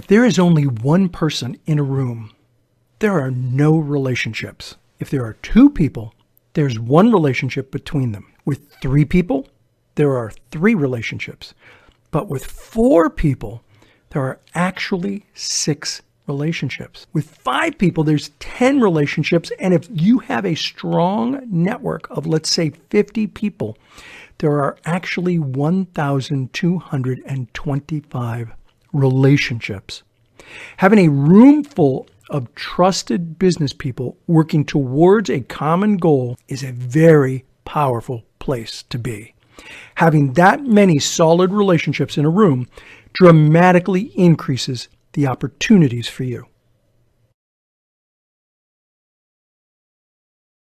there is only one person in a room, there are no relationships. If there are two people, there's one relationship between them. With three people, there are three relationships. But with four people, there are actually six relationships. With five people, there's 10 relationships. And if you have a strong network of, let's say, 50 people, there are actually 1,225 relationships. Having a room full of trusted business people working towards a common goal is a very powerful place to be. Having that many solid relationships in a room dramatically increases the opportunities for you.